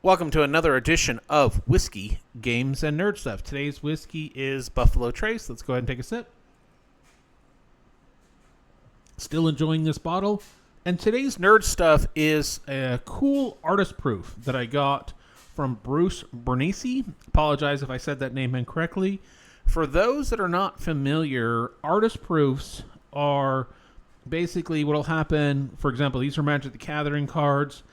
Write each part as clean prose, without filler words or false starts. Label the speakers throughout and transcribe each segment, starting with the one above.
Speaker 1: Welcome to another edition of Whiskey, Games, and Nerd Stuff. Today's whiskey is Buffalo Trace. Let's go ahead and take a sip. Still enjoying this bottle. And today's Nerd Stuff is a cool artist proof that I got from Bruce Brenneise. Apologize if I said that name incorrectly. For those that are not familiar, artist proofs are basically what will happen. For example, these are Magic the Gathering cards.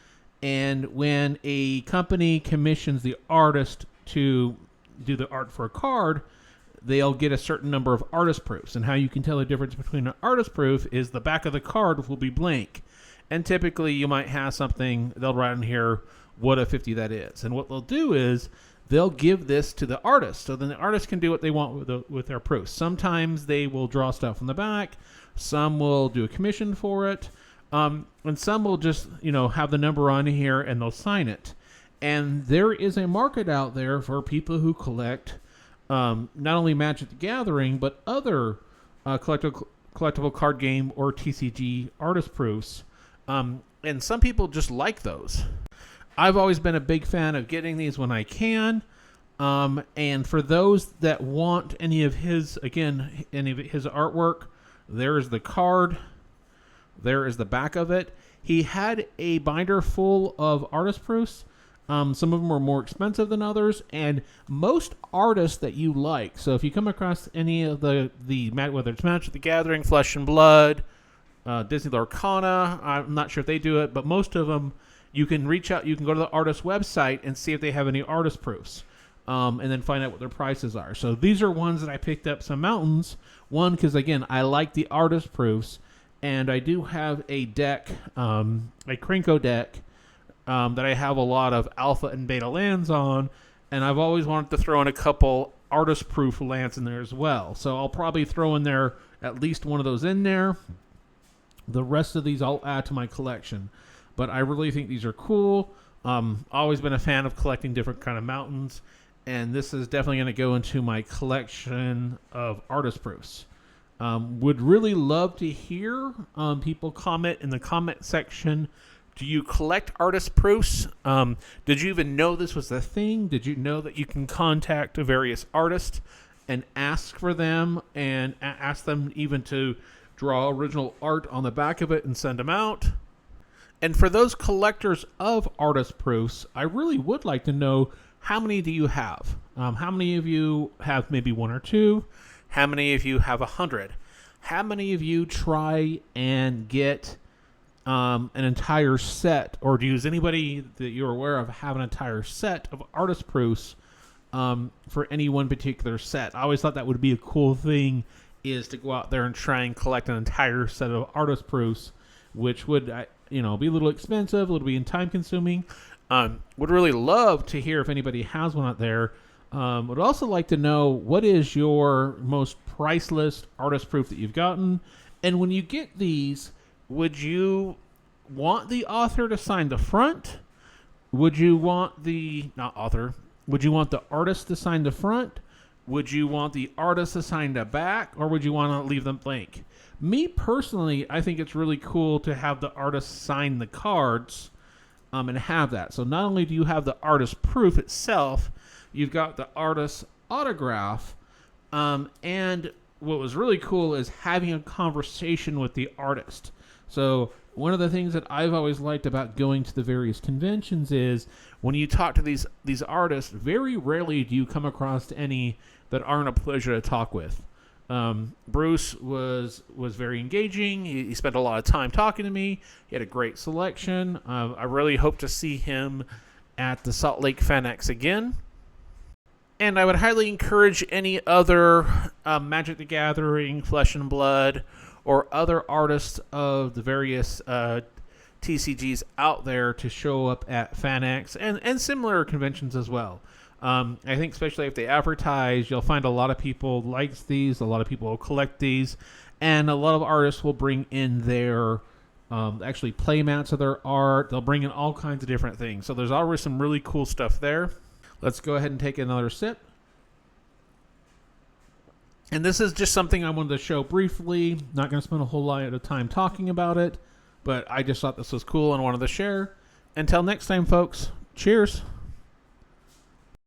Speaker 1: And when a company commissions the artist to do the art for a card, they'll get a certain number of artist proofs. And how you can tell the difference between an artist proof is the back of the card will be blank. And typically you might have something, they'll write in here what a 50 that is. And what they'll do is they'll give this to the artist. So then the artist can do what they want with their proofs. Sometimes they will draw stuff from the back. Some will do a commission for it. And some will just, have the number on here and they'll sign it. And there is a market out there for people who collect not only Magic the Gathering, but other collectible card game or TCG artist proofs. And some people just like those. I've always been a big fan of getting these when I can. And for those that want any of his artwork, there's the card. There is the back of it. He had a binder full of artist proofs. Some of them are more expensive than others, and most artists that you like. So if you come across any of the whether it's Magic the Gathering, Flesh and Blood, Disney Lorcana, I'm not sure if they do it, but most of them, you can reach out. You can go to the artist website and see if they have any artist proofs, and then find out what their prices are. So these are ones that I picked up some mountains. One, because again, I like the artist proofs. And I do have a deck, a Krenko deck, that I have a lot of alpha and beta lands on. And I've always wanted to throw in a couple artist-proof lands in there as well. So I'll probably throw in there at least one of those in there. The rest of these I'll add to my collection. But I really think these are cool. Always been a fan of collecting different kind of mountains. And this is definitely going to go into my collection of artist proofs. Would really love to hear people comment in the comment section. Do you collect artist proofs? Did you even know this was a thing? Did you know that you can contact various artists and ask for them and ask them even to draw original art on the back of it and send them out? And for those collectors of artist proofs, I really would like to know, how many do you have? How many of you have maybe one or two? How many of you have 100? How many of you try and get an entire set, or does anybody that you're aware of have an entire set of artist proofs for any one particular set? I always thought that would be a cool thing, is to go out there and try and collect an entire set of artist proofs, which would be a little expensive, a little bit time consuming. Would really love to hear if anybody has one out there. Would also like to know, what is your most priceless artist proof that you've gotten? And when you get these, would you want the author to sign the front? Would you want would you want the artist to sign the front? Would you want the artist to sign the back? Or would you want to leave them blank? Me personally, I think it's really cool to have the artist sign the cards and have that. So not only do you have the artist proof itself, you've got the artist's autograph, and what was really cool is having a conversation with the artist. So one of the things that I've always liked about going to the various conventions is when you talk to these artists, very rarely do you come across any that aren't a pleasure to talk with. Bruce was very engaging. He spent a lot of time talking to me. He had a great selection. I really hope to see him at the Salt Lake FanX again. And I would highly encourage any other Magic the Gathering, Flesh and Blood, or other artists of the various TCGs out there to show up at FanX and similar conventions as well. I think especially if they advertise, you'll find a lot of people likes these, a lot of people will collect these, and a lot of artists will bring in their actually playmats of their art. They'll bring in all kinds of different things. So there's always some really cool stuff there. Let's go ahead and take another sip. And this is just something I wanted to show briefly. Not going to spend a whole lot of time talking about it, but I just thought this was cool and wanted to share. Until next time, folks, cheers.